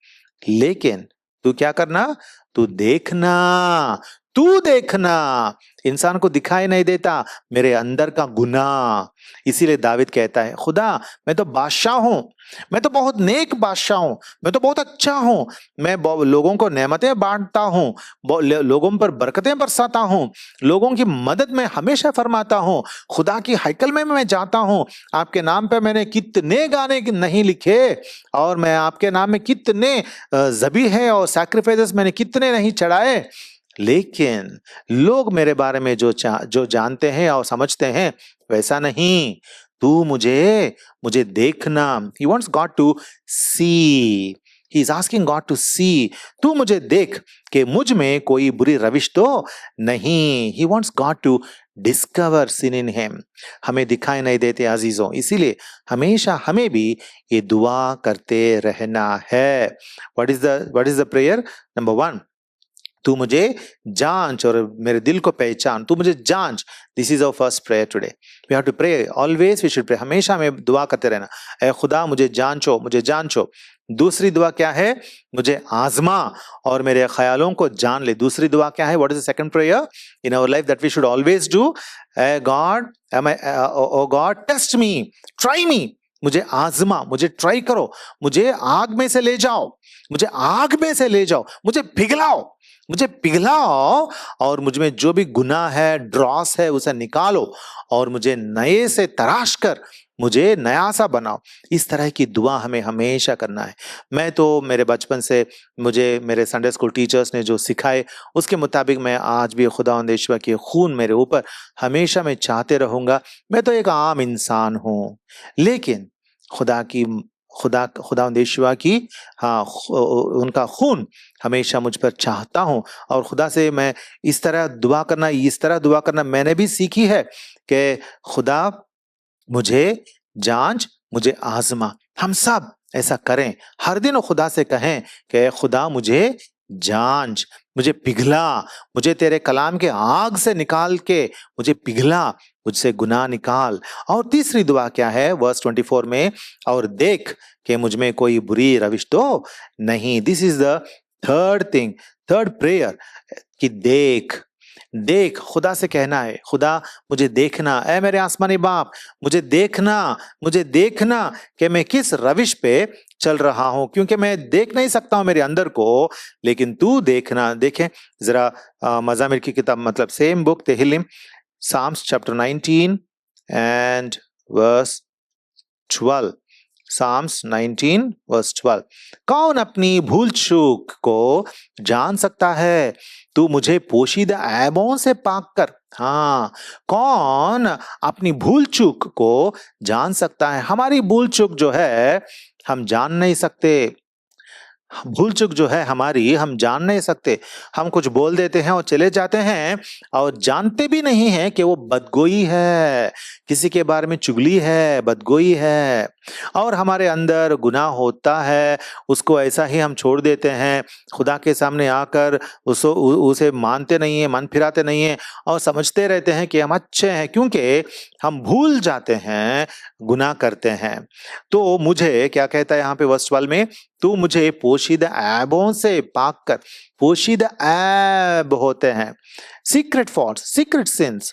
लेकिन तू क्या करना, तू देखना, तू देखना। इंसान को दिखाई नहीं देता मेरे अंदर का गुनाह। इसीलिए दाविद कहता है, खुदा मैं तो बादशाह हूं, मैं तो बहुत नेक बादशाह हूं, मैं तो बहुत अच्छा हूं, मैं लोगों को नेमतें बांटता हूं, लोगों पर बरकतें बरसाता हूं, लोगों की मदद में हमेशा फरमाता हूं, खुदा की हैकल में मैं जाता हूं, आपके नाम पे मैंने कितने गाने नहीं लिखे, और मैं आपके नाम में कितने ज़बीहे और सैक्रिफाइसेस मैंने कितने नहीं चढ़ाए। लेकिन लोग मेरे बारे में जो जानते हैं और समझते हैं वैसा नहीं। तू मुझे मुझे देखना। He wants God to see. He is asking God to see. तू मुझे देख कि मुझ में कोई बुरी रविश तो नहीं। He wants God to discover sin in him. हमें दिखाई नहीं देते अजीजों, इसीलिए हमेशा हमें भी ये दुआ करते रहना है। What is the prayer? Number 1, तू मुझे जांच और मेरे दिल को पहचान, तू मुझे जांच। This is our first prayer today. We have to pray always, we should pray, हमेशा हमें दुआ करते रहना, ऐ खुदा मुझे जांचो, मुझे जांचो। दूसरी दुआ क्या है, मुझे आजमा और मेरे ख्यालों को जान ले। दूसरी दुआ क्या है, what is the second prayer in our life that we should always do? ऐ गॉड, ओ God test me, try me, मुझे आजमा, मुझे ट्राई करो, मुझे आग में से ले जाओ, मुझे आग में से ले जाओ, मुझे पिघलाओ, मुझे पिघलाओ, और मुझ में जो भी गुनाह है, ड्रॉस है, उसे निकालो और मुझे नए से तराश कर मुझे नया सा बनाओ। इस तरह की दुआ हमें हमेशा करना है। मैं तो मेरे बचपन से, मुझे मेरे संडे स्कूल टीचर्स ने जो सिखाए उसके मुताबिक मैं आज भी खुदावंद यीशु के खून मेरे ऊपर हमेशा मैं चाहते रहूंगा। मैं तो एक आम इंसान हूं, लेकिन खुदावंद यीशु की, हाँ, उनका खून हमेशा मुझ पर चाहता हूं। और खुदा से मैं इस तरह दुआ करना मैंने भी सीखी है कि खुदा मुझे जांच, मुझे आजमा। हम सब ऐसा करें, हर दिन खुदा से कहें कि खुदा मुझे जांच, मुझे पिघला, मुझे तेरे कलाम के आग से निकाल के मुझे पिघला, मुझसे गुनाह निकाल। और तीसरी दुआ क्या है, वर्स 24 में, और देख कि मुझ में कोई बुरी रविश तो नहीं। This is the third thing, third prayer, कि देख, देख, खुदा से कहना है, खुदा मुझे देखना, ऐ मेरे आसमानी बाप, मुझे देखना, मुझे देखना कि मैं किस रविश पे चल रहा हूं, क्योंकि मैं देख नहीं सकता हूं मेरे अंदर को, लेकिन तू देखना। देखें जरा मज़ामिर की किताब, मतलब same book तेहिल्लिम, Psalms chapter 19 and verse 12. Psalms 19 verse 12. कौन अपनी भूल चूक को जान सकता है? तू मुझे पोशीदा ऐबों से पाक कर। हाँ, कौन अपनी भूल चूक को जान सकता है? हमारी भूल चूक जो है हम जान नहीं सकते। भूल चूक जो है हमारी, हम जान नहीं सकते। हम कुछ बोल देते हैं और चले जाते हैं और जानते भी नहीं हैं कि वो बदगोई है, किसी के बारे में चुगली है, बदगोई है, और हमारे अंदर गुनाह होता है, उसको ऐसा ही हम छोड़ देते हैं। खुदा के सामने आकर उसे मानते नहीं है, मन फिराते नहीं है, और समझते रहते हैं कि हम अच्छे हैं, क्योंकि हम भूल जाते हैं, गुनाह करते हैं। तो मुझे क्या कहता है यहाँ पे वर्स 12 में, तू मुझे पोशीदा ऐबों से पाक कर। पोशीदा ऐब होते हैं सीक्रेट फॉल्ट्स, सीक्रेट सिंस,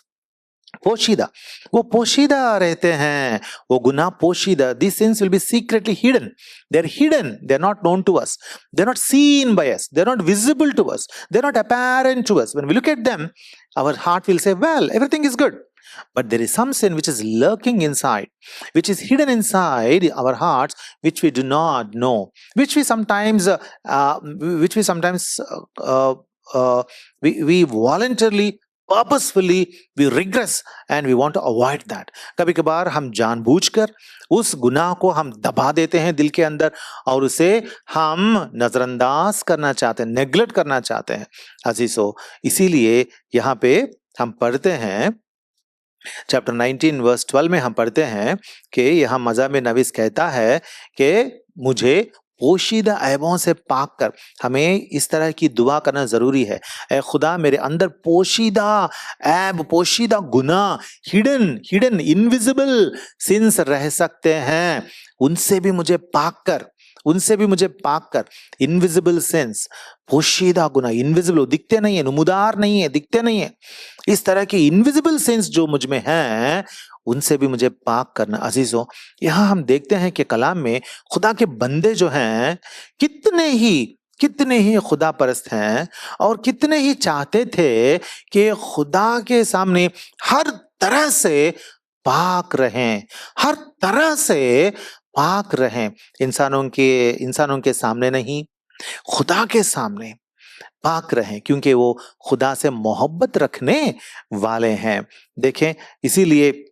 पोशीदा, वो पोशीदा रहते हैं, वो गुनाह पोशीदा। These sins will be secretly hidden. They're hidden. They're not known to us. They're not seen by us. They're not visible to us. They're not apparent to us. When we look at them, our heart will say, well, everything is good. But there is some sin which is lurking inside, which is hidden inside our hearts, which we do not know, which we sometimes we voluntarily, purposefully we regress and we want to avoid that. कभी कभार हम जानबूझकर उस गुनाह को हम दबा देते हैं दिल के अंदर, और उसे हम नजरअंदाज करना चाहते हैं, नेग्लेक्ट करना चाहते हैं अजीजों। इसीलिए यहाँ पे हम पढ़ते हैं चैप्टर 19 वर्स 12 में हम पढ़ते हैं कि यहाँ मज़ामिर नवीस कहता है कि मुझे पोशीदा ऐबों से पाक कर। हमें इस तरह की दुआ करना जरूरी है। ऐ खुदा मेरे अंदर पोशीदा ऐब, पोशीदा गुनाह, हिडन इनविजिबल सिंस रह सकते हैं, उनसे भी मुझे पाक कर। उनसे भी मुझे पाक कर। इनविजिबल सेंस, पोशीदा गुनाह, इनविजिबल, दिखते नहीं है, नुमुदार नहीं है, दिखते नहीं है, इस तरह की इनविजिबल सेंस जो मुझ में है उनसे भी मुझे पाक करना। अजीजों, यहां हम देखते हैं कि कलाम में खुदा के बंदे जो हैं कितने ही खुदा परस्त हैं और कितने ही चाहते थे कि खुदा के सामने हर तरह से पाक रहें, हर तरह से पाक रहें। इंसानों के सामने नहीं, खुदा के सामने पाक रहें, क्योंकि वो खुदा से मोहब्बत रखने वाले हैं। देखें, इसीलिए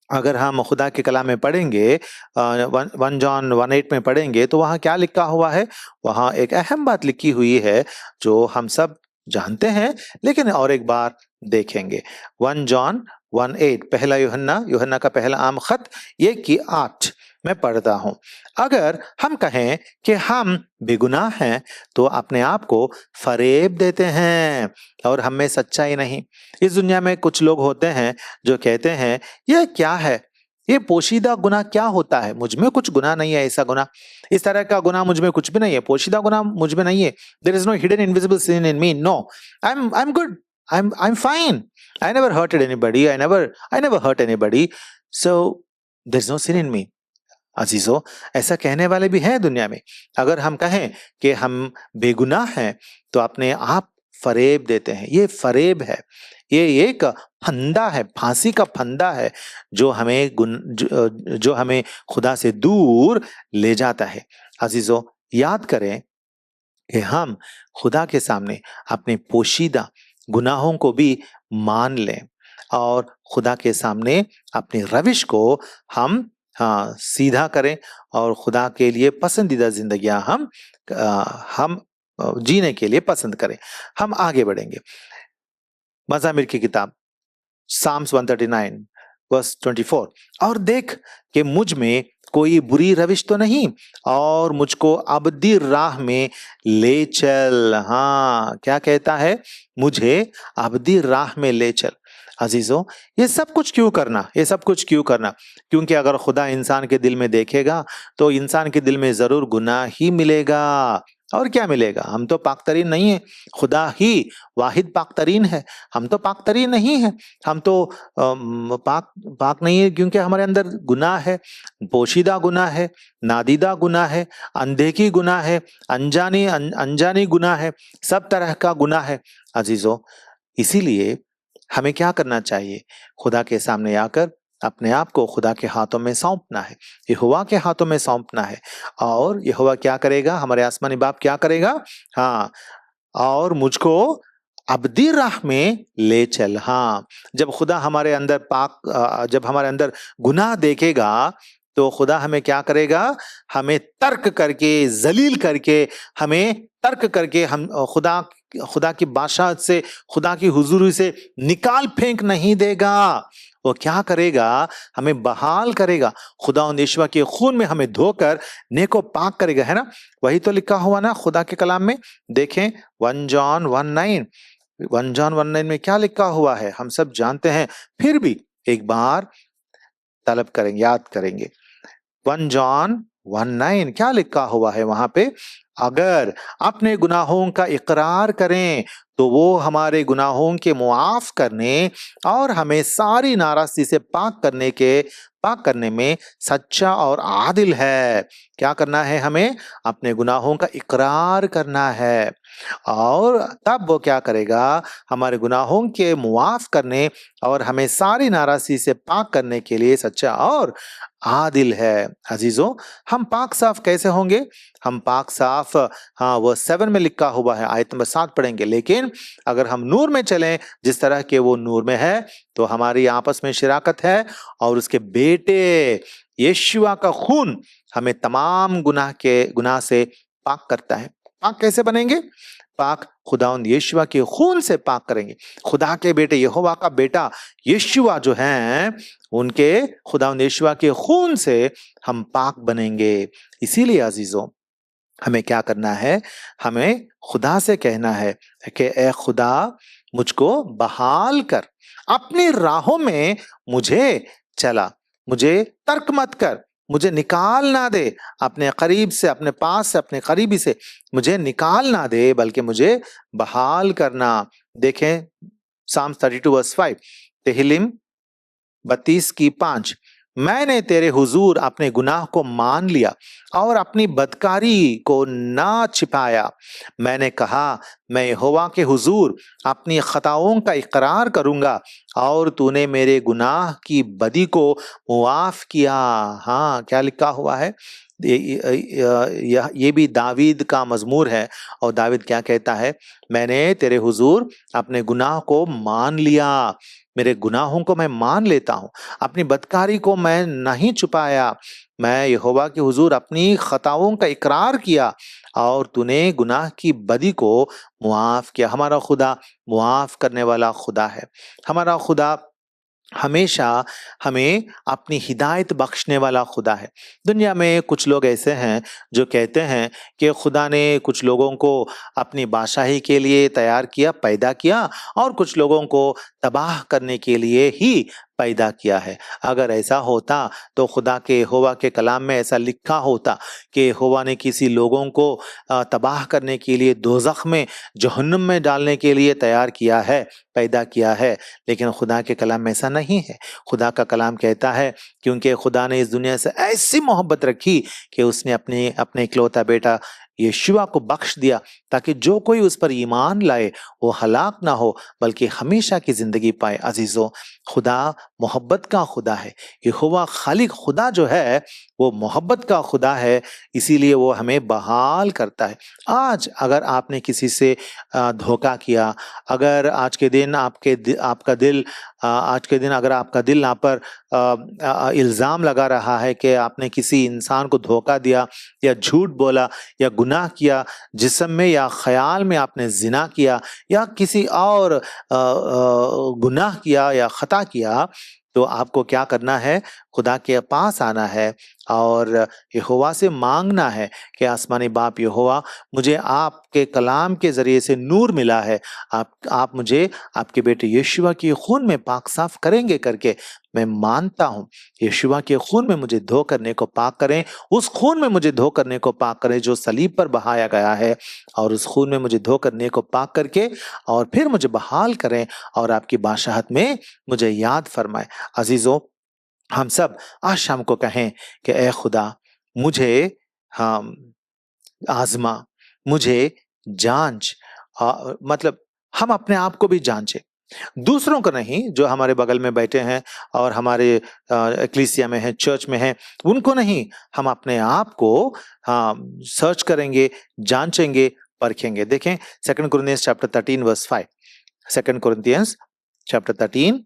अगर हम खुदा के कलाम में पढ़ेंगे, 1 जॉन 1:8 में पढ़ेंगे, तो वहां क्या लिखा हुआ है? वहां एक अहम बात लिखी हुई है जो हम सब जानते हैं, लेकिन और एक बार देखेंगे। 1 जॉन 1:8, पहला यूहन्ना का पहला आम खत 1:8 मैं पढ़ता हूं। अगर हम कहें कि हम बेगुनाह हैं तो अपने आप को फरेब देते हैं और हम में सच्चाई नहीं। इस दुनिया में कुछ लोग होते हैं जो कहते हैं, यह क्या है, ये पोशीदा गुनाह क्या होता है, मुझ में कुछ गुनाह नहीं है, ऐसा गुनाह, इस तरह का गुनाह मुझ में कुछ भी नहीं है, पोशीदा गुनाह मुझ में नहीं है। There is no hidden invisible sin in me, no, I am good, I am fine, I never hurted anybody, I never hurt anybody, so there is no sin in me. अजीजों, ऐसा कहने वाले भी हैं दुनिया में। अगर हम कहें कि हम बेगुनाह हैं तो अपने आप फरेब देते हैं। ये फरेब है, ये एक फंदा है, फांसी का फंदा है जो हमें खुदा से दूर ले जाता है। अजीजों, याद करें कि हम खुदा के सामने अपने पोशीदा गुनाहों को भी मान लें और खुदा के सामने अपनी रविश को हम सीधा करें और खुदा के लिए पसंदीदा जिंदगियां हम जीने के लिए पसंद करें। हम आगे बढ़ेंगे। मज़ामिर की किताब साम्स 139:24, और देख कि मुझ में कोई बुरी रविश तो नहीं और मुझको अबदी राह में ले चल। हाँ, क्या कहता है? मुझे अबदी राह में ले चल। अजीजों, ये सब कुछ क्यों करना? ये सब कुछ क्यों करना? क्योंकि अगर खुदा इंसान के दिल में देखेगा तो इंसान के दिल में जरूर गुनाह ही मिलेगा। और क्या मिलेगा? हम तो पाकतरीन नहीं है, खुदा ही वाहिद पाकतरीन है। हम तो पाकतरीन नहीं है, हम तो पाक नहीं है, क्योंकि हमारे अंदर गुनाह है, पोशीदा गुनाह है, नादीदा गुनाह है, अनदेखी गुनाह है, अनजानी गुनाह है, सब तरह का गुनाह है। अजीजों, इसीलिए हमें क्या करना चाहिए? खुदा के सामने आकर अपने आप को खुदा के हाथों में सौंपना है, यहोवा के हाथों में सौंपना है। और यहोवा क्या करेगा? हमारे आसमानी बाप क्या करेगा? हाँ, और मुझको अबदी राह में ले चल। हाँ, जब खुदा हमारे अंदर जब हमारे अंदर गुनाह देखेगा तो खुदा हमें क्या करेगा? हमें तर्क करके, जलील करके, हमें तर्क करके हम खुदा की बादशाहत से, खुदा की हुजूरी से निकाल फेंक नहीं देगा। वो क्या करेगा? हमें बहाल करेगा, खुदा यीशु के खून में हमें धोकर नेको पाक करेगा, है ना? वही तो लिखा हुआ ना खुदा के कलाम में। देखें 1 जॉन 1:9 में क्या लिखा हुआ है, हम सब जानते हैं, फिर भी एक बार तलब करेंगे, याद करेंगे। 1 जॉन 1:9 क्या लिखा हुआ है वहां पे? अगर अपने गुनाहों का इकरार करें तो वो हमारे गुनाहों के मुआफ करने और हमें सारी नाराजगी से पाक करने में सच्चा और आदिल है। क्या करना है? हमें अपने गुनाहों का इकरार करना है और तब वो क्या करेगा? हमारे गुनाहों के मुआफ करने और हमें सारी नाराजगी से पाक करने के लिए सच्चा और आदिल है। अजीजों, हम पाक साफ कैसे होंगे? हम पाक साफ, हाँ, वो 7 में लिखा हुआ है, आयत नंबर 7 पढ़ेंगे। लेकिन अगर हम नूर में चलें जिस तरह के वो नूर में है, तो हमारी आपस में शिराकत है और उसके बेटे यीशुआ का खून हमें तमाम गुनाह से पाक करता है। पाक कैसे बनेंगे? पाक खुदावंद यीशुआ के खून से पाक करेंगे। खुदा के बेटे, यहोवा का बेटा यीशुआ जो हैं, उनके खुदावंद यीशुआ के खून से हम पाक बनेंगे। इसीलिए अजीजों, हमें क्या करना है? हमें खुदा से कहना है कि ए खुदा, मुझको बहाल कर, अपनी राहों में मुझे चला, मुझे तर्क मत कर, मुझे निकाल ना दे अपने करीब से, अपने पास से, अपने करीबी से मुझे निकाल ना दे, बल्कि मुझे बहाल करना। देखें साम्स 32 वर्स 5, तेहलीम 32 की 5। मैंने तेरे हुजूर अपने गुनाह को मान लिया और अपनी बदकारी को ना छिपाया। मैंने कहा, मैं यहोवा के हुजूर अपनी खताओं का इकरार करूंगा और तूने मेरे गुनाह की बदी को मुआफ किया। हाँ, क्या लिखा हुआ है? ये भी दावीद का मजमूर है। और दावीद क्या कहता है? मैंने तेरे हुजूर अपने गुनाह को मान लिया, मेरे गुनाहों को मैं मान लेता हूँ, अपनी बदकारी को मैं नहीं छुपाया। मैं यहोवा के हुजूर अपनी खताओं का इकरार किया और तूने गुनाह की बदी को मुआफ किया। हमारा खुदा मुआफ करने वाला खुदा है। हमारा खुदा हमेशा हमें अपनी हिदायत बख्शने वाला खुदा है। दुनिया में कुछ लोग ऐसे हैं जो कहते हैं कि खुदा ने कुछ लोगों को अपनी बादशाही के लिए तैयार किया, पैदा किया, और कुछ लोगों को तबाह करने के लिए ही पैदा किया है। अगर ऐसा होता तो खुदा के यहोवा के कलाम में ऐसा लिखा होता कि यहोवा ने किसी लोगों को तबाह करने के लिए, दोज़ख में, जहन्नुम में डालने के लिए तैयार किया है, पैदा किया है। लेकिन खुदा के कलाम में ऐसा नहीं है। खुदा का कलाम कहता है क्योंकि खुदा ने इस दुनिया से ऐसी मोहब्बत रखी कि उसने अपने इकलौता बेटा यीशुआ को बख्श दिया ताकि जो कोई उस पर ईमान लाए वो हलाक ना हो बल्कि हमेशा की जिंदगी पाए। अजीजों, खुदा मोहब्बत का खुदा है। यहोवा खालिक खुदा जो है वो मोहब्बत का खुदा है, इसीलिए वो हमें बहाल करता है। आज अगर आपने किसी से धोखा किया, अगर आज के दिन आपका दिल आज के दिन अगर आपका दिल आप पर इल्ज़ाम लगा रहा है कि आपने किसी इंसान को धोखा दिया या झूठ बोला या गुनाह किया, जिस्म में या ख्याल में आपने जिना किया या किसी और गुनाह किया या खता किया, तो आपको क्या करना है? खुदा के पास आना है और यहोवा से मांगना है कि आसमानी बाप यहोवा, मुझे आपके कलाम के जरिए से नूर मिला है, आप मुझे आपके बेटे यीशुआ के खून में पाक साफ करेंगे करके मैं मानता हूँ। यीशुआ के खून में मुझे धो करने को पाक करें, उस खून में मुझे धो करने को पाक करें जो सलीब पर बहाया गया है, और उस खून में मुझे धो करने को पाक करके और फिर मुझे बहाल करें और आपकी बादशाहत में मुझे याद फरमाए। अजीजों, हम सब आज शाम को कहें कि ए खुदा, मुझे हम आजमा, मुझे जांच। मतलब हम अपने आप को भी जांचें, दूसरों को नहीं, जो हमारे बगल में बैठे हैं और हमारे एक्लीसिया में हैं, चर्च में हैं, उनको नहीं, हम अपने आप को सर्च करेंगे, जांचेंगे, परखेंगे। देखें 2 Corinthians chapter 13 verse 5। 2 Corinthians chapter 13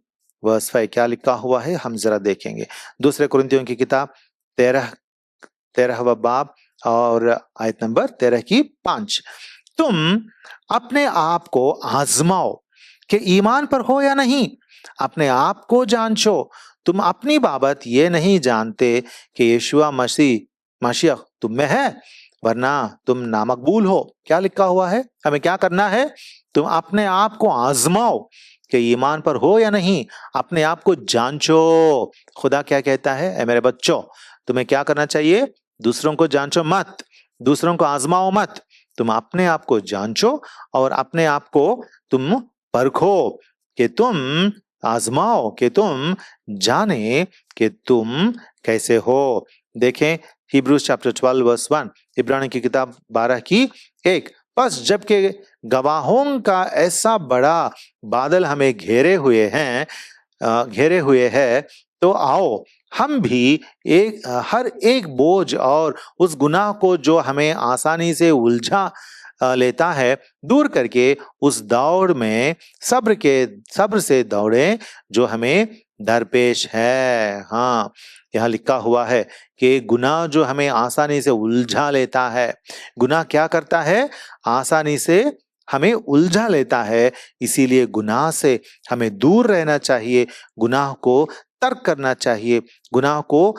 verse 5 क्या लिखा हुआ है हम जरा देखेंगे। दूसरे कुरिन्थियों की किताब 13वां बाब और आयत नंबर 13 की 5। तुम अपने आप को आजमाओ कि ईमान पर हो या नहीं, अपने आप को जांचो। तुम अपनी बाबत ये नहीं जानते कि यीशुआ मसीह तुम में है, वरना तुम नामकबूल हो। क्या लिखा हुआ है? हमें क्या करना है? तुम अपने आप को आजमाओ कि ईमान पर हो या नहीं, अपने आप को जांचो। खुदा क्या कहता है? ऐ मेरे बच्चों, तुम्हें क्या करना चाहिए? दूसरों को जांचो मत, दूसरों को आजमाओ मत, तुम अपने आप को जांचो और अपने आप को तुम परखो कि तुम आजमाओ, कि तुम जाने कि तुम कैसे हो। देखें हिब्रूज चैप्टर 12 वर्स 1, इब्रानी की किताब 12 की 1। बस जबकि गवाहों का ऐसा बड़ा बादल हमें घेरे हुए है, तो आओ हम भी हर एक बोझ और उस गुनाह को जो हमें आसानी से उलझा लेता है दूर करके उस दौड़ में सब्र से दौड़े जो हमें दरपेश है। हाँ, यहाँ लिखा हुआ है कि गुनाह जो हमें आसानी से उलझा लेता है, गुनाह क्या करता है? आसानी से हमें उलझा लेता है। इसीलिए गुनाह से हमें दूर रहना चाहिए, गुनाह को तर्क करना चाहिए, गुनाह को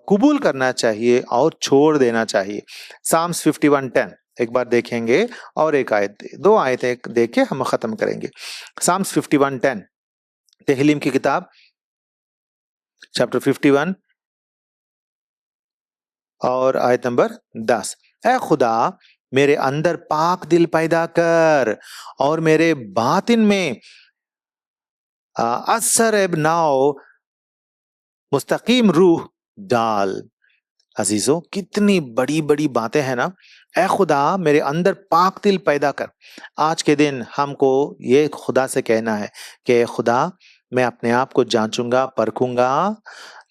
कबूल करना चाहिए और छोड़ देना चाहिए। साम्स 51:10 एक बार देखेंगे और एक आयत, दो आयतें देख के हम खत्म करेंगे। साम्स 51:10, तेहलीम की किताब चैप्टर 51 और आयत नंबर 10, ए खुदा मेरे अंदर पाक दिल पैदा कर और मेरे बातिन में असर नाओ मुस्तकीम रूह डाल। अजीजों, कितनी बड़ी बड़ी बातें हैं ना। ए खुदा मेरे अंदर पाक दिल पैदा कर। आज के दिन हमको ये खुदा से कहना है कि खुदा मैं अपने आप को जांचूंगा, परखूंगा,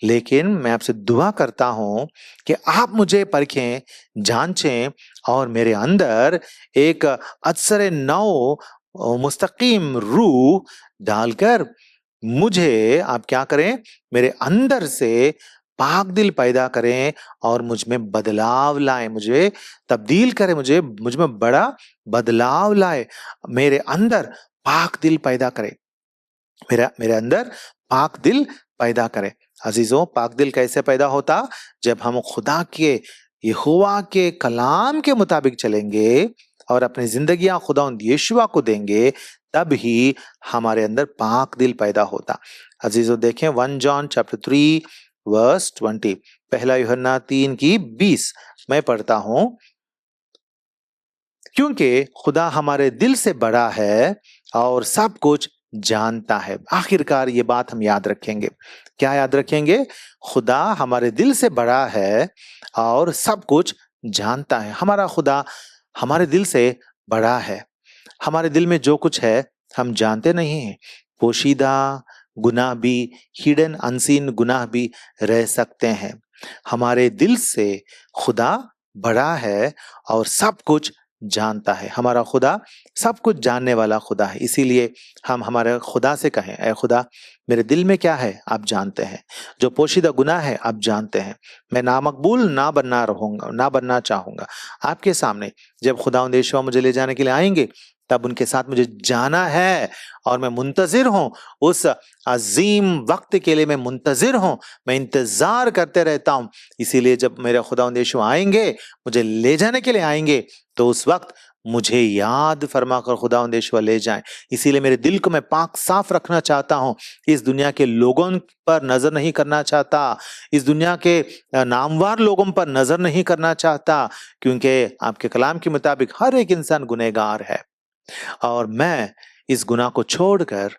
लेकिन मैं आपसे दुआ करता हूं कि आप मुझे परखें, जांचें और मेरे अंदर एक अत्सर नौ मुस्तकीम रूह डालकर मुझे आप क्या करें, मेरे अंदर से पाक दिल पैदा करें और मुझ में बदलाव लाएं, मुझे तब्दील करें, मुझ में बड़ा बदलाव लाए, मेरे अंदर पाक दिल पैदा करें, मेरे अंदर पाक दिल पैदा करें। अजीजों, पाक दिल कैसे पैदा होता? जब हम खुदा के, यहोवा के कलाम के मुताबिक चलेंगे और अपनी जिंदगियां खुदा यीशुआ को देंगे, तब ही हमारे अंदर पाक दिल पैदा होता। अजीजों देखें 1 जॉन चैप्टर 3 वर्स 20, पहला यूहन्ना 3:20 मैं पढ़ता हूं, क्योंकि खुदा हमारे दिल से बड़ा है और सब कुछ जानता है। आखिरकार ये बात हम याद रखेंगे। क्या याद रखेंगे? खुदा हमारे दिल से बड़ा है और सब कुछ जानता है। हमारा खुदा हमारे दिल से बड़ा है। हमारे दिल में जो कुछ है हम जानते नहीं हैं। पोशीदा गुनाह भी, हिडन अनसीन गुनाह भी रह सकते हैं। हमारे दिल से खुदा बड़ा है और सब कुछ जानता है। हमारा खुदा सब कुछ जानने वाला खुदा है। इसीलिए हम हमारे खुदा से कहें, ऐ खुदा मेरे दिल में क्या है आप जानते हैं, जो पोशीदा गुनाह है आप जानते हैं, मैं नामकबूल ना बनना चाहूंगा आपके सामने। जब खुदा यीशुआ मुझे ले जाने के लिए आएंगे तब उनके साथ मुझे जाना है और मैं मुंतजिर हूं, उस अजीम वक्त के लिए मैं मुंतजिर हूं, मैं इंतजार करते रहता हूं। इसीलिए जब मेरे खुदा यीशुआ आएंगे, मुझे ले जाने के लिए आएंगे, तो उस वक्त मुझे याद फरमा कर खुदा यीशुआ ले जाएं। इसीलिए मेरे दिल को मैं पाक साफ रखना चाहता हूं। इस दुनिया के लोगों पर नजर नहीं करना चाहता, इस दुनिया के नामवार लोगों पर नजर नहीं करना चाहता, क्योंकि आपके कलाम के मुताबिक हर एक इंसान गुनहगार है और मैं इस गुनाह को छोड़कर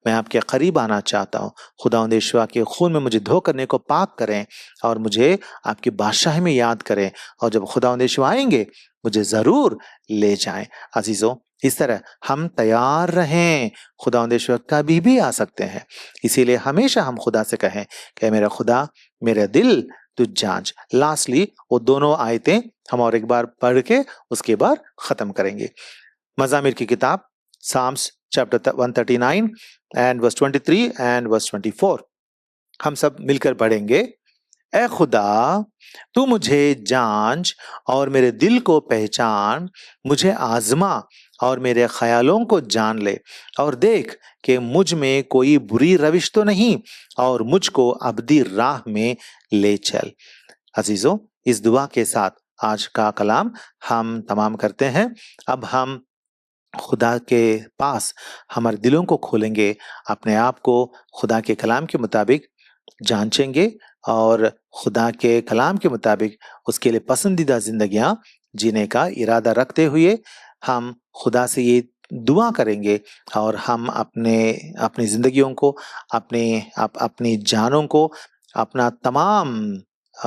मैं आपके करीब आना चाहता हूँ। खुदा यीशुआ के खून में मुझे धो करने को पाक करें और मुझे आपकी बादशाही में याद करें, और जब खुदा यीशुआ आएंगे मुझे जरूर ले जाएं। अजीजों, इस तरह हम तैयार रहें, खुदा यीशुआ कभी भी आ सकते हैं। इसीलिए हमेशा हम खुदा से कहें कि मेरा खुदा मेरा दिल तू जांच। लास्टली वो दोनों आयतें हम और एक बार पढ़ के उसके बाद खत्म करेंगे। मज़ामिर की किताब Psalms chapter 139 and verse 23 and verse 24 हम सब मिलकर पढ़ेंगे। ए खुदा तू मुझे जांच और मेरे दिल को पहचान, मुझे आजमा और मेरे ख्यालों को जान ले, और देख कि मुझ में कोई बुरी रविश तो नहीं, और मुझको अबदी राह में ले चल। अजीजों, इस दुआ के साथ आज का कलाम हम तमाम करते हैं। अब हम खुदा के पास हमारे दिलों को खोलेंगे, अपने आप को खुदा के कलाम के मुताबिक जांचेंगे और खुदा के कलाम के मुताबिक उसके लिए पसंदीदा जिंदगियां जीने का इरादा रखते हुए हम खुदा से ये दुआ करेंगे, और हम अपनी जिंदगियों को, अपनी जानों को, अपना तमाम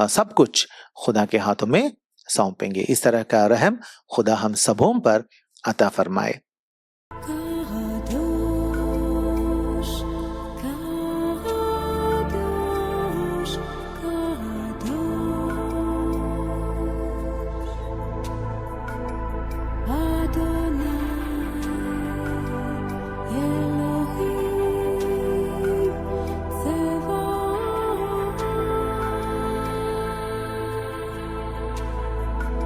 सब कुछ खुदा के हाथों में सौंपेंगे। इस तरह का रहम खुदा हम सबों पर अता फरमाए।